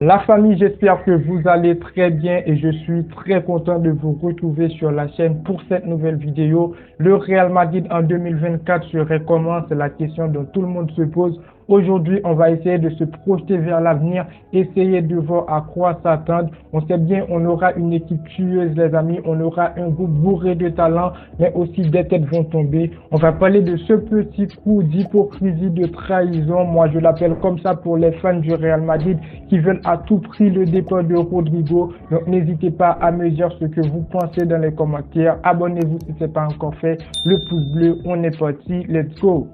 La famille, j'espère que vous allez très bien et je suis très content de vous retrouver sur la chaîne pour cette nouvelle vidéo. Le Real Madrid en 2024 serait comment? C'est la question dont tout le monde se pose. Aujourd'hui, on va essayer de se projeter vers l'avenir, essayer de voir à quoi s'attendre. On sait bien, on aura une équipe tueuse, les amis. On aura un groupe bourré de talent, mais aussi des têtes vont tomber. On va parler de ce petit coup d'hypocrisie, de trahison. Moi, je l'appelle comme ça pour les fans du Real Madrid qui veulent à tout prix le départ de Rodrigo. Donc, n'hésitez pas à me dire ce que vous pensez dans les commentaires. Abonnez-vous si ce n'est pas encore fait. Le pouce bleu, on est parti. Let's go!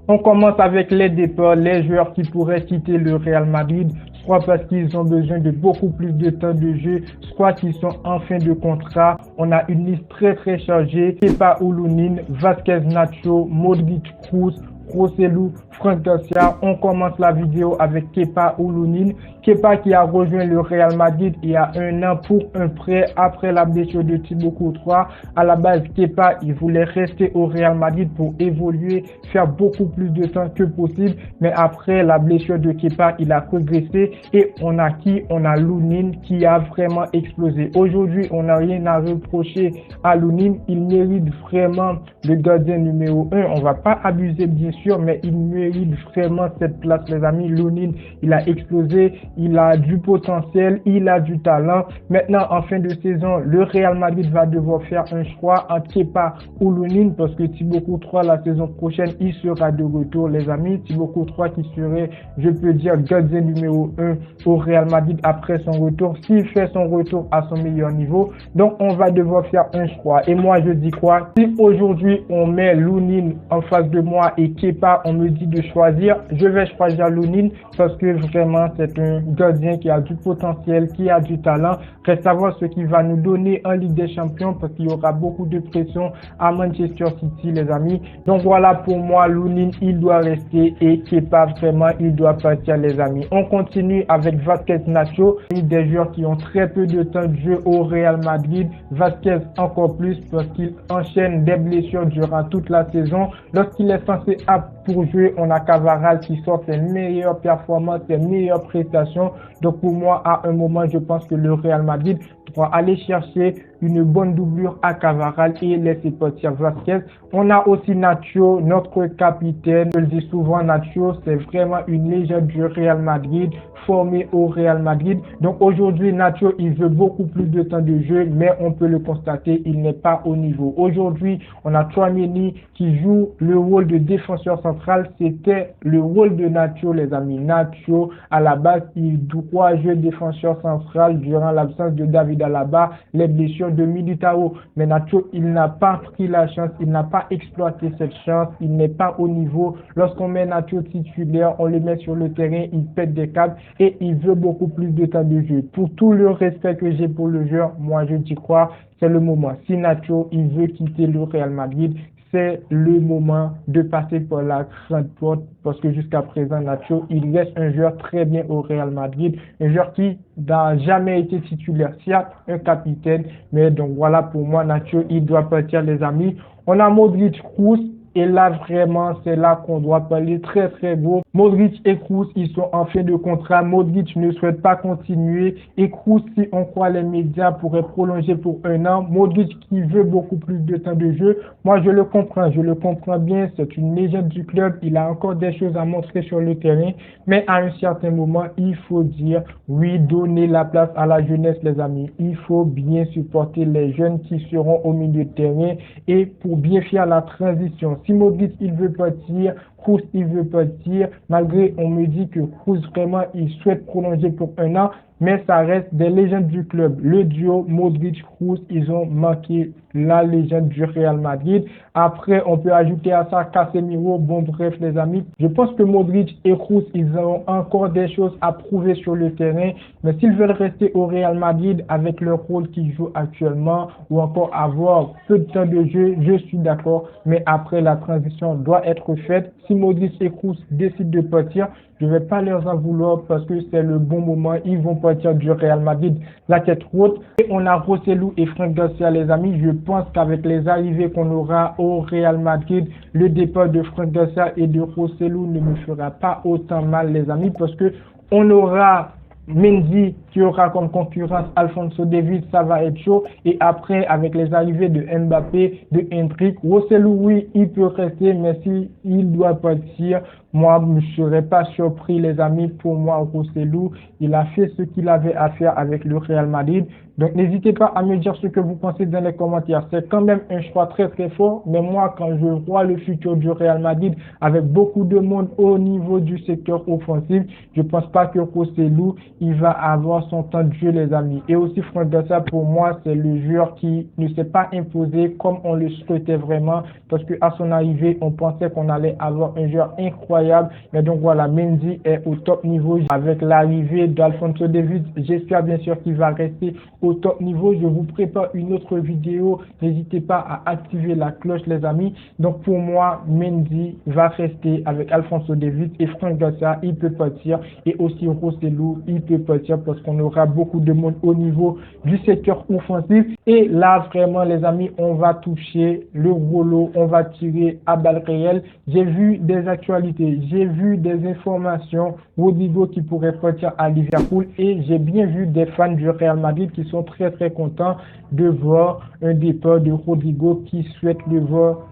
On commence avec les départs, les joueurs qui pourraient quitter le Real Madrid, soit parce qu'ils ont besoin de beaucoup plus de temps de jeu, soit qu'ils sont en fin de contrat. On a une liste très chargée. Kepa Oulounin, Vasquez Nacho, Modric Kroos, Rossellou, Franck Garcia. On commence la vidéo avec Kepa Oulounin. Kepa qui a rejoint le Real Madrid il y a un an pour un prêt après la blessure de Thibaut Courtois. À la base, Kepa, il voulait rester au Real Madrid pour évoluer, faire beaucoup plus de temps que possible. Mais après la blessure de Kepa, il a progressé et on a qui? On a Oulounin qui a vraiment explosé. Aujourd'hui, on n'a rien à reprocher à Oulounin. Il mérite vraiment le gardien numéro 1. On va pas abuser bien sûr, mais il mérite vraiment cette place, les amis. Oulounin, il a explosé. Il a du potentiel, il a du talent. Maintenant, en fin de saison, le Real Madrid va devoir faire un choix entre Kepa ou Oulounin parce que Thibaut Courtois, la saison prochaine, il sera de retour, les amis. Thibaut Courtois qui serait, je peux dire, gardien numéro 1 au Real Madrid après son retour, s'il fait son retour à son meilleur niveau. Donc, on va devoir faire un choix. Et moi, je dis quoi? Si aujourd'hui, on met Oulounin en face de moi et Kepa, on me dit de choisir, je vais choisir Oulounin parce que vraiment, c'est un gardien qui a du potentiel, qui a du talent. Reste à voir ce qu'il va nous donner en Ligue des Champions parce qu'il y aura beaucoup de pression à Manchester City, les amis. Donc voilà, pour moi, Oulounin, il doit rester et Kepa, vraiment, il doit partir, les amis. On continue avec Vasquez Nacho, des joueurs qui ont très peu de temps de jeu au Real Madrid. Vasquez encore plus parce qu'il enchaîne des blessures durant toute la saison. Lorsqu'il est censé apte pour jouer, on a Cavaral qui sort ses meilleures performances, ses meilleures prestations. Donc pour moi, à un moment, je pense que le Real Madrid doit aller chercher une bonne doublure à Cavaral et laisser partir Vasquez. On a aussi Nacho, notre capitaine. Je le dis souvent, Nacho, c'est vraiment une légende du Real Madrid, formé au Real Madrid. Donc aujourd'hui, Nacho, il veut beaucoup plus de temps de jeu, mais on peut le constater, il n'est pas au niveau. Aujourd'hui, on a Tchouaméni qui joue le rôle de défenseur central. C'était le rôle de Nacho, les amis. Nacho, à la base, il doit jouer défenseur central durant l'absence de David Alaba, les blessures de Militao. Mais Nacho, il n'a pas pris la chance, il n'a pas exploité cette chance, il n'est pas au niveau. Lorsqu'on met Nacho titulaire, on le met sur le terrain, il pète des câbles et il veut beaucoup plus de temps de jeu. Pour tout le respect que j'ai pour le joueur, moi je dis quoi? C'est le moment. Si Nacho, il veut quitter le Real Madrid, c'est le moment de passer par la grande porte parce que jusqu'à présent, Nacho, il reste un joueur très bien au Real Madrid, un joueur qui n'a jamais été titulaire, certes un capitaine, mais donc voilà, pour moi, Nacho, il doit partir, les amis. On a Modric, Kroos. Et là, vraiment, c'est là qu'on doit parler très beau. Modric et Kroos, ils sont en fin de contrat. Modric ne souhaite pas continuer. Et Kroos, si on croit les médias, pourrait prolonger pour un an. Modric qui veut beaucoup plus de temps de jeu. Moi, je le comprends bien. C'est une légende du club. Il a encore des choses à montrer sur le terrain. Mais à un certain moment, il faut dire, oui, donner la place à la jeunesse, les amis. Il faut bien supporter les jeunes qui seront au milieu de terrain et pour bien faire la transition. Si Modric, il veut partir, Kroos, il veut partir, malgré on me dit que Kroos, vraiment, il souhaite prolonger pour un an, mais ça reste des légendes du club. Le duo Modric-Kroos, ils ont marqué la légende du Real Madrid. Après, on peut ajouter à ça Casemiro. Bon, bref, les amis, je pense que Modric et Kroos, ils ont encore des choses à prouver sur le terrain. Mais s'ils veulent rester au Real Madrid avec leur rôle qu'ils jouent actuellement ou encore avoir peu de temps de jeu, je suis d'accord. Mais après, la transition doit être faite. si Modric et Kroos décident de partir, je ne vais pas leur en vouloir parce que c'est le bon moment. Ils vont partir du Real Madrid la tête haute. Et on a Rosselló et Franck Garcia, les amis. Je pense qu'avec les arrivées qu'on aura au Real Madrid, le départ de Franck Garcia et de Rosselló ne me fera pas autant mal, les amis, parce que on aura Mendy qui aura comme concurrence Alphonso Davies, ça va être chaud. Et après, avec les arrivées de Mbappé, de Hendrick, Rosselló, oui, il peut rester, mais s'il doit partir, moi, je ne serais pas surpris, les amis. Pour moi, Rosselló, il a fait ce qu'il avait à faire avec le Real Madrid. Donc, n'hésitez pas à me dire ce que vous pensez dans les commentaires. C'est quand même un choix très, très fort. Mais moi, quand je vois le futur du Real Madrid avec beaucoup de monde au niveau du secteur offensif, je ne pense pas que Rosselló, il va avoir son temps de jeu, les amis. Et aussi, Franck Garcia, pour moi, c'est le joueur qui ne s'est pas imposé comme on le souhaitait vraiment. Parce qu'à son arrivée, on pensait qu'on allait avoir un joueur incroyable. Mais donc voilà, Mendy est au top niveau. Avec l'arrivée d'Alphonso Davies, j'espère bien sûr qu'il va rester au top niveau. Je vous prépare une autre vidéo. N'hésitez pas à activer la cloche, les amis. Donc pour moi, Mendy va rester avec Alphonso Davies et Franck Garcia, il peut partir. Et aussi Rosselló, il peut partir parce qu'on aura beaucoup de monde au niveau du secteur offensif. Et là, vraiment, les amis, on va toucher le rouleau, on va tirer à balles réelles. J'ai vu des actualités, j'ai vu des informations, Rodrygo qui pourrait partir à Liverpool et j'ai bien vu des fans du Real Madrid qui sont très très contents de voir un départ de Rodrygo, qui souhaite le voir,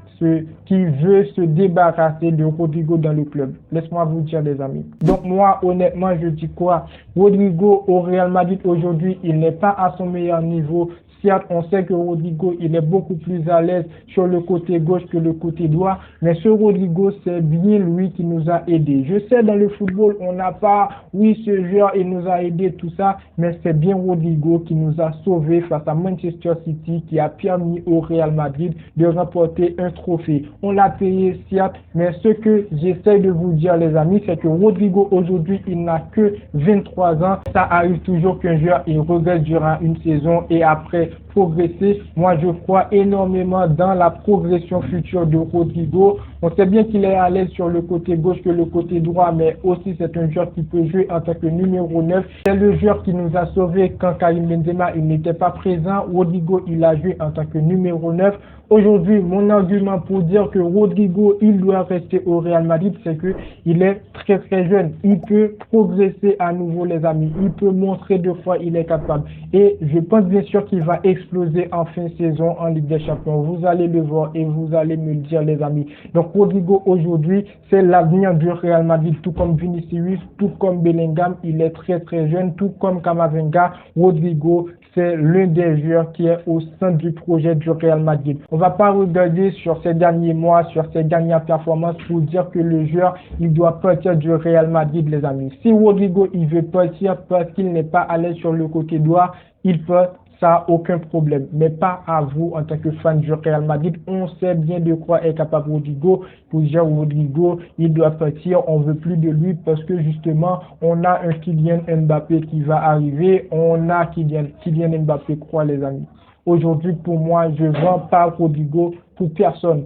qui veut se débarrasser de Rodrygo dans le club. Laisse-moi vous dire, les amis. Donc moi, honnêtement, je dis quoi? Rodrygo au Real Madrid aujourd'hui, il n'est pas à son meilleur niveau. Certes, on sait que Rodrygo, il est beaucoup plus à l'aise sur le côté gauche que le côté droit, mais ce Rodrygo, c'est bien lui qui nous a aidés. Je sais, dans le football, on n'a pas, oui, ce joueur, il nous a aidés, tout ça, mais c'est bien Rodrygo qui nous a sauvés face à Manchester City, qui a permis au Real Madrid de remporter un trophée. On l'a payé, certes, mais ce que j'essaie de vous dire, les amis, c'est que Rodrygo, aujourd'hui, il n'a que 23 ans. Ça arrive toujours qu'un joueur, il regrette durant une saison et après, progresser. Moi, je crois énormément dans la progression future de Rodrygo. On sait bien qu'il est à l'aise sur le côté gauche que le côté droit, mais aussi c'est un joueur qui peut jouer en tant que numéro 9. C'est le joueur qui nous a sauvés quand Karim Benzema il n'était pas présent. Rodrygo, il a joué en tant que numéro 9. Aujourd'hui, mon argument pour dire que Rodrygo, il doit rester au Real Madrid, c'est que il est très très jeune. Il peut progresser à nouveau, les amis. Il peut montrer de quoi il est capable. Et je pense bien sûr qu'il va exploser en fin de saison en Ligue des Champions. Vous allez le voir et vous allez me le dire, les amis. Donc Rodrygo aujourd'hui, c'est l'avenir du Real Madrid, tout comme Vinicius, tout comme Bellingham. Il est très très jeune, tout comme Camavinga. Rodrygo, c'est l'un des joueurs qui est au centre du projet du Real Madrid. On va pas regarder sur ces derniers mois, sur ces dernières performances pour dire que le joueur, il doit partir du Real Madrid, les amis. Si Rodrygo, il veut partir parce qu'il n'est pas à l'aise sur le côté droit, il peut. Ça, aucun problème. Mais pas à vous, en tant que fan du Real Madrid. On sait bien de quoi est capable Rodrygo. Pour dire Rodrygo, il doit partir. On veut plus de lui parce que justement, on a un Kylian Mbappé qui va arriver. On a Kylian Mbappé, quoi, les amis. Aujourd'hui, pour moi, je ne vends pas Rodrygo pour personne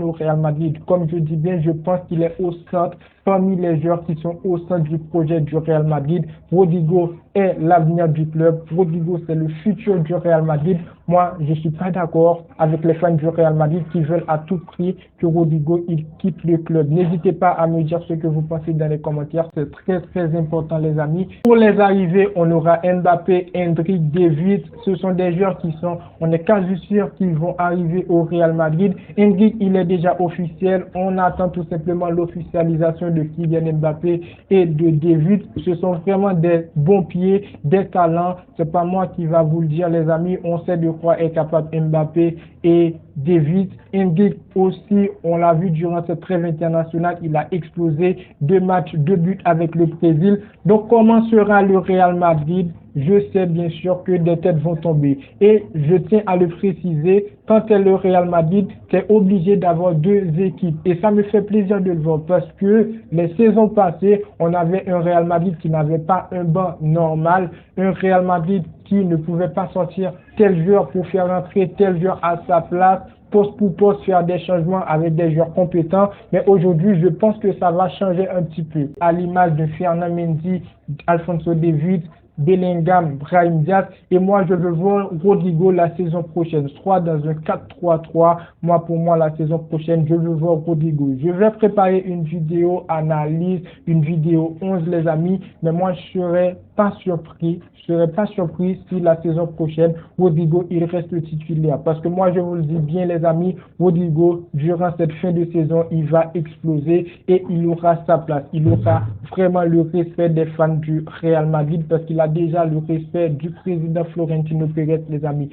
au Real Madrid. Comme je dis bien, je pense qu'il est au centre, parmi les joueurs qui sont au centre du projet du Real Madrid. Rodrygo est l'avenir du club. Rodrygo, c'est le futur du Real Madrid. Moi, je ne suis pas d'accord avec les fans du Real Madrid qui veulent à tout prix que Rodrygo il quitte le club. N'hésitez pas à me dire ce que vous pensez dans les commentaires. C'est très, très important, les amis. Pour les arrivées, on aura Mbappé, Hendrick, Davies. Ce sont des joueurs qui sont, on est quasi sûr qu'ils vont arriver au Real Madrid. Hendrick, il est déjà officiel. On attend tout simplement l'officialisation de Kylian Mbappé et de Davies. Ce sont vraiment des bons pieds, des talents. C'est pas moi qui va vous le dire, les amis. On sait de quoi est capable Mbappé et Davies. Hendrick aussi, on l'a vu durant cette trêve internationale, il a explosé 2 matchs, 2 buts avec le Brésil. Donc comment sera le Real Madrid? Je sais bien sûr que des têtes vont tomber. Et je tiens à le préciser, quand tu es le Real Madrid, tu es obligé d'avoir 2 équipes. Et ça me fait plaisir de le voir parce que les saisons passées, on avait un Real Madrid qui n'avait pas un banc normal, un Real Madrid qui ne pouvait pas sortir tel joueur pour faire entrer tel joueur à sa place. poste pour poste, faire des changements avec des joueurs compétents. Mais aujourd'hui, je pense que ça va changer un petit peu. À l'image de Fernand Mendy, Alphonso Davies, Bellingham, Brahim Diaz. Et moi, je veux voir Rodrigo la saison prochaine, soit dans un 4-3-3. Moi, pour moi, la saison prochaine, je veux voir Rodrigo. Je vais préparer une vidéo analyse, une vidéo 11, les amis. Mais moi, je serais pas surpris si la saison prochaine, Rodrigo, il reste titulaire. Parce que moi, je vous le dis bien, les amis, Rodrigo, durant cette fin de saison, il va exploser et il aura sa place. Il aura vraiment le respect des fans du Real Madrid parce qu'il a déjà le respect du président Florentino Pérez, les amis.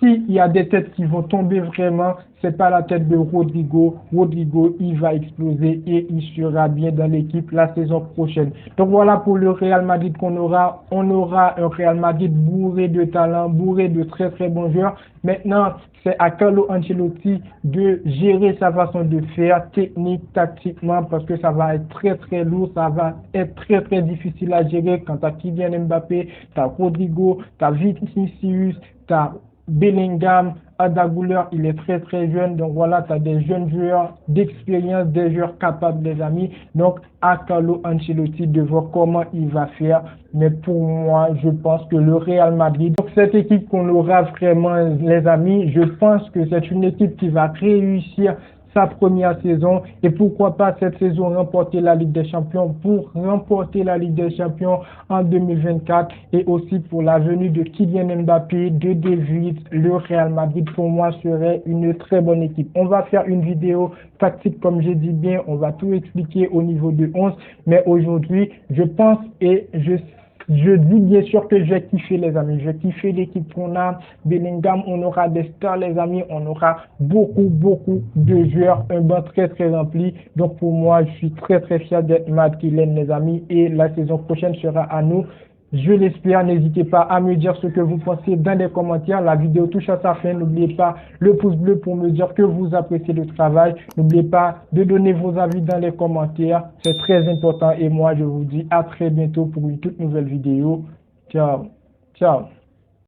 S'il y a des têtes qui vont tomber vraiment, c'est pas la tête de Rodrigo. Rodrigo, il va exploser et il sera bien dans l'équipe la saison prochaine. Donc voilà pour le Real Madrid qu'on aura. On aura un Real Madrid bourré de talent, bourré de très très bons joueurs. Maintenant, c'est à Carlo Ancelotti de gérer sa façon de faire, technique, tactiquement, parce que ça va être très très lourd, ça va être très très difficile à gérer quand tu as Kylian Mbappé, tu as Rodrigo, tu as Vinicius, tu as Bellingham, Arda Güler, il est très très jeune, donc voilà, tu as des jeunes joueurs d'expérience, des joueurs capables, les amis. Donc à Carlo Ancelotti de voir comment il va faire. Mais pour moi, je pense que le Real Madrid, donc cette équipe qu'on aura vraiment, les amis, je pense que c'est une équipe qui va réussir sa première saison et pourquoi pas cette saison remporter la Ligue des Champions pour remporter la Ligue des Champions en 2024 et aussi pour la venue de Kylian Mbappé, de David, le Real Madrid pour moi serait une très bonne équipe. On va faire une vidéo tactique comme j'ai dit bien, on va tout expliquer au niveau de 11 mais aujourd'hui je pense et je dis bien sûr que je vais kiffer les amis, je vais kiffer l'équipe qu'on a, Bellingham, on aura des stars les amis, on aura beaucoup de joueurs, un banc très très rempli. Donc pour moi, je suis très très fier d'être Kylian les amis et la saison prochaine sera à nous. Je l'espère, n'hésitez pas à me dire ce que vous pensez dans les commentaires. La vidéo touche à sa fin. N'oubliez pas le pouce bleu pour me dire que vous appréciez le travail. N'oubliez pas de donner vos avis dans les commentaires. C'est très important. Et moi, je vous dis à très bientôt pour une toute nouvelle vidéo. Ciao. Ciao.